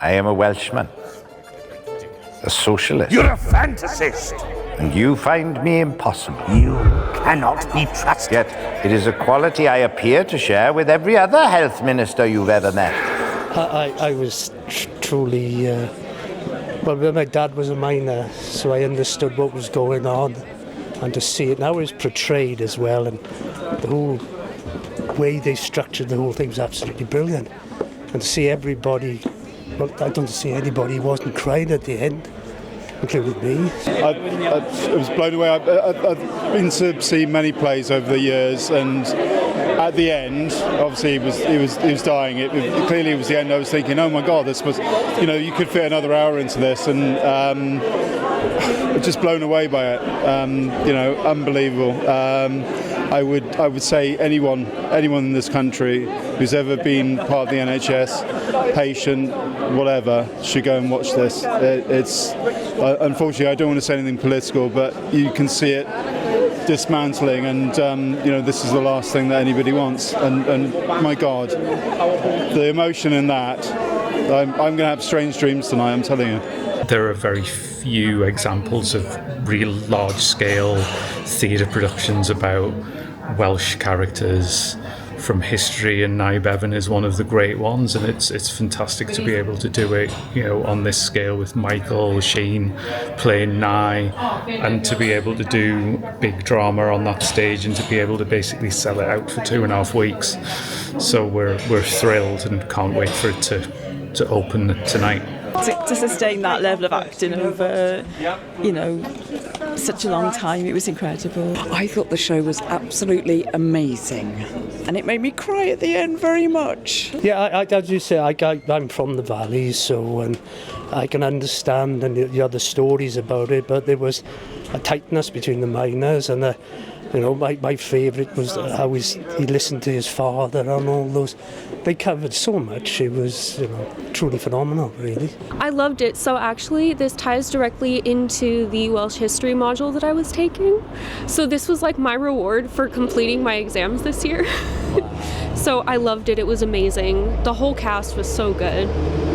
I am a Welshman, a socialist. You're a fantasist! And you find me impossible. You cannot be trusted. Yet it is a quality I appear to share with every other health minister you've ever met. I was truly... well, my dad was a miner, so I understood what was going on. And to see it now is portrayed as well, and the whole way they structured the whole thing was absolutely brilliant. And to see everybody... Well, I don't see anybody who wasn't crying at the end, including me. I was blown away. I've been to see many plays over the years, and at the end, obviously he was dying. Clearly it was the end. I was thinking, oh my God, this was, you could fit another hour into this, and just blown away by it. Unbelievable. I would say anyone in this country who's ever been part of the NHS, patient, whatever, should go and watch this. It's unfortunately, I don't want to say anything political, but you can see it dismantling, and this is the last thing that anybody wants. And my God, the emotion in that. I'm going to have strange dreams tonight, I'm telling you. There are very few examples of real large-scale theatre productions about Welsh characters from history, and Nye Bevan is one of the great ones, and it's fantastic to be able to do it, on this scale with Michael Sheen playing Nye, and to be able to do big drama on that stage, and to be able to basically sell it out for 2.5 weeks. So we're thrilled and can't wait for it to open tonight. To sustain that level of acting over, such a long time, it was incredible. I thought the show was absolutely amazing, and it made me cry at the end very much. Yeah, as you say, I'm from the valleys, so I can understand and the other stories about it, but there was a tightness between the miners, and my favourite was how he listened to his father and all those. They covered so much. It was truly phenomenal, really. I loved it. So actually, this ties directly into the Welsh history module that I was taking. So this was like my reward for completing my exams this year. So I loved it. It was amazing. The whole cast was so good.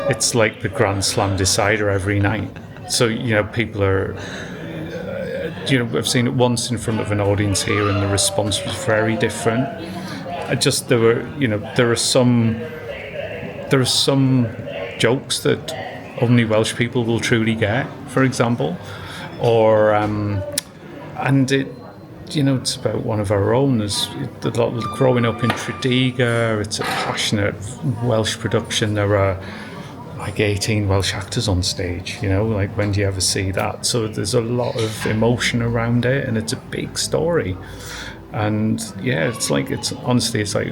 It's like the Grand Slam decider every night. So, people are... I've seen it once in front of an audience here, and the response was very different. There are some jokes that only Welsh people will truly get, for example, or and it's about one of our own. There's a lot of growing up in Tredegar. It's a passionate Welsh production. There are like 18 Welsh actors on stage, like when do you ever see that? So there's a lot of emotion around it, and it's a big story. And yeah, it's like a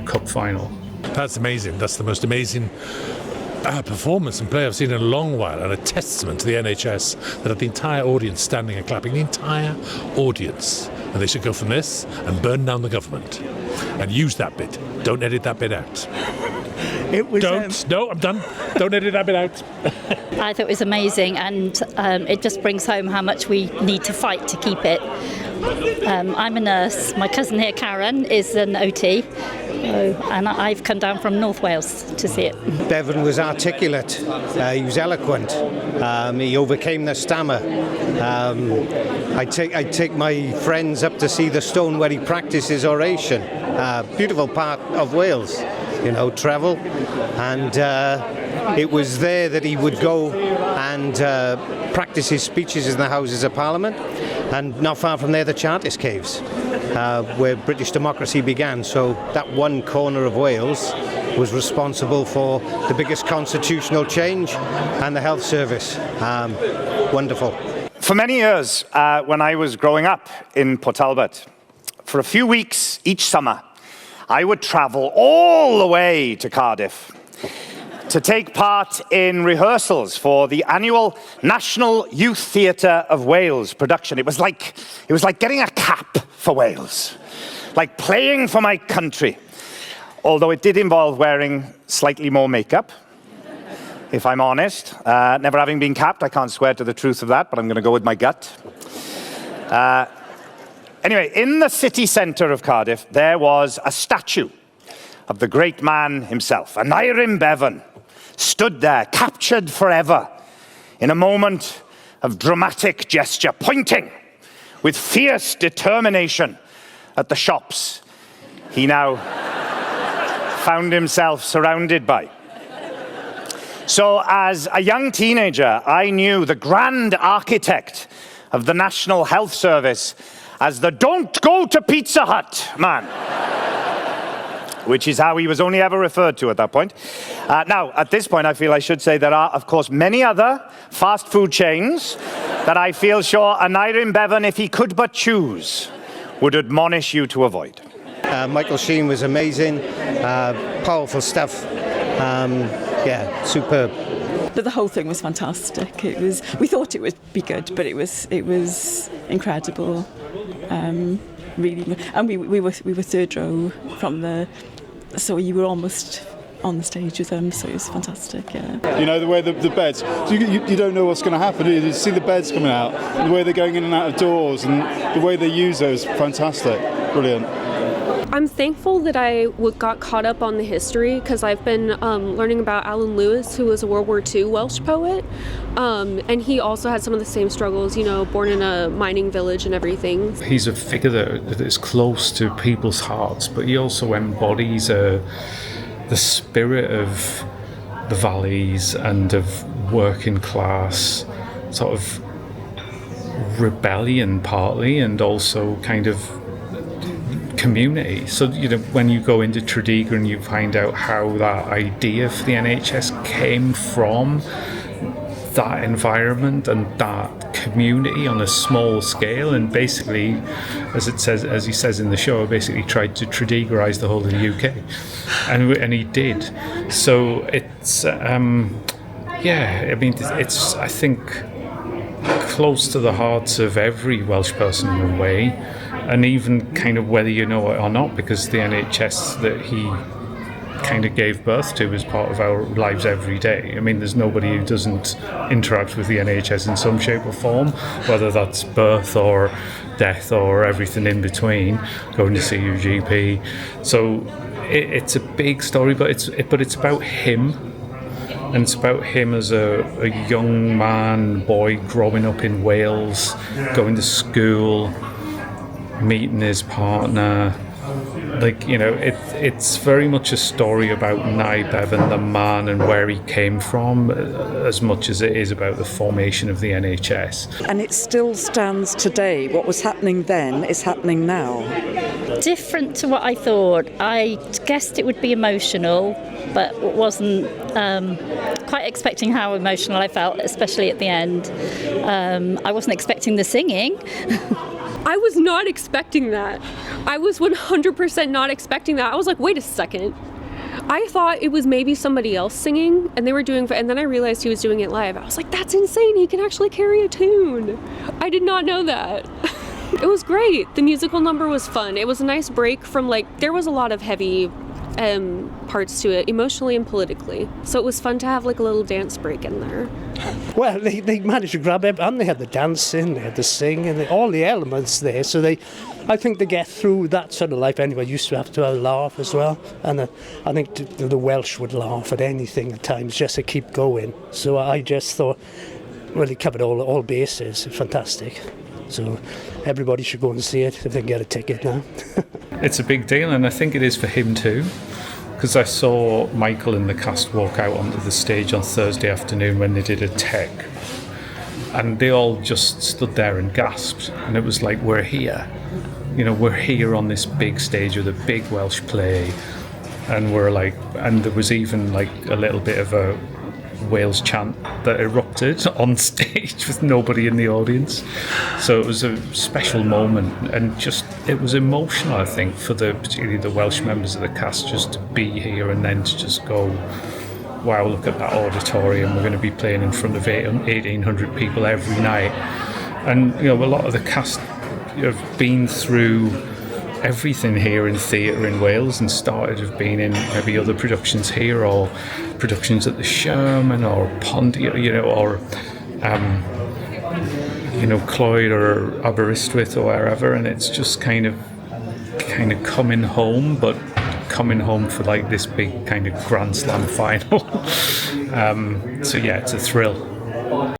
cup final. That's amazing. That's the most amazing performance and play I've seen in a long while, and a testament to the NHS that had the entire audience standing and clapping, the entire audience. And they should go from this and burn down the government and use that bit. Don't edit that bit out. It was, No, I'm done. Don't edit that bit out. I thought it was amazing, and it just brings home how much we need to fight to keep it. I'm a nurse. My cousin here, Karen, is an OT, and I've come down from North Wales to see it. Bevan was articulate. He was eloquent. He overcame the stammer. I take my friends up to see the stone where he practices oration. Beautiful part of Wales. Travel, and it was there that he would go and practice his speeches in the Houses of Parliament, and not far from there the Chartist Caves, where British democracy began. So that one corner of Wales was responsible for the biggest constitutional change and the health service. Wonderful. For many years, when I was growing up in Port Talbot, for a few weeks each summer, I would travel all the way to Cardiff to take part in rehearsals for the annual National Youth Theatre of Wales production. It was like getting a cap for Wales, like playing for my country. Although it did involve wearing slightly more makeup, if I'm honest. Never having been capped, I can't swear to the truth of that, but I'm going to go with my gut. Anyway, in the city centre of Cardiff, there was a statue of the great man himself, Aneurin Bevan, stood there, captured forever, in a moment of dramatic gesture, pointing with fierce determination at the shops he now found himself surrounded by. So as a young teenager, I knew the grand architect of the National Health Service as the "don't go to Pizza Hut" man, which is how he was only ever referred to at that point. Now, at this point, I feel I should say there are, of course, many other fast food chains that I feel sure Aneurin Bevan, if he could but choose, would admonish you to avoid. Michael Sheen was amazing, powerful stuff. Yeah, superb. But the whole thing was fantastic. We thought it would be good, but it was incredible. Really, and we were third row from so you were almost on the stage with them, so it was fantastic. Yeah. You know, the way the beds, you don't know what's going to happen. You see the beds coming out, the way they're going in and out of doors, and the way they use those, fantastic, brilliant. I'm thankful that I got caught up on the history, because I've been learning about Alan Lewis, who was a World War II Welsh poet, and he also had some of the same struggles, you know, born in a mining village and everything. He's a figure that is close to people's hearts, but he also embodies the spirit of the valleys and of working class sort of rebellion partly, and also kind of community. So, you know, when you go into Tredegar and you find out how that idea for the NHS came from that environment and that community on a small scale, and basically, as he says in the show, basically tried to Tredegarize the whole of the UK, and he did. So it's I mean, it's I think close to the hearts of every Welsh person in a way, and even kind of whether you know it or not, because the NHS that he kind of gave birth to is part of our lives every day. I mean, there's nobody who doesn't interact with the NHS in some shape or form, whether that's birth or death or everything in between, going to see your GP. So it's a big story, but it's about him. And it's about him as a young man, boy, growing up in Wales, going to school, meeting his partner. Like, you know, it's very much a story about Nye Bevan, the man, and where he came from, as much as it is about the formation of the NHS. And it still stands today. What was happening then is happening now. Different to what I thought. I guessed it would be emotional, but wasn't quite expecting how emotional I felt, especially at the end. I wasn't expecting the singing. I was not expecting that. I was 100% not expecting that. I was like, wait a second. I thought it was maybe somebody else singing, and they were doing, and then I realized he was doing it live. I was like, that's insane. He can actually carry a tune. I did not know that. It was great. The musical number was fun. It was a nice break from, like, there was a lot of heavy parts to it, emotionally and politically. So it was fun to have like a little dance break in there. Well, they managed to grab it, and they had the dancing, they had the singing, all the elements there. So I think to get through that sort of life anyway, used to have to laugh as well. And I think the Welsh would laugh at anything at times just to keep going. So I just thought, well, he covered all bases. Fantastic. So everybody should go and see it if they can get a ticket now. It's a big deal, and I think it is for him too, because I saw Michael and the cast walk out onto the stage on Thursday afternoon when they did a tech, and they all just stood there and gasped, and it was like, we're here. You know, we're here on this big stage with a big Welsh play, and we're like, and there was even like a little bit of a Wales chant that erupted on stage with nobody in the audience. So it was a special moment, and just it was emotional, I think, for particularly the Welsh members of the cast, just to be here and then to just go, wow, look at that auditorium, we're going to be playing in front of 1,800 people every night. And you know, a lot of the cast have been through everything here in theatre in Wales, and started have been in maybe other productions here, or productions at the Sherman or Pondy, you know, or you know, Clwyd or Aberystwyth or wherever, and it's just kind of coming home, but coming home for like this big kind of Grand Slam final. So yeah, it's a thrill.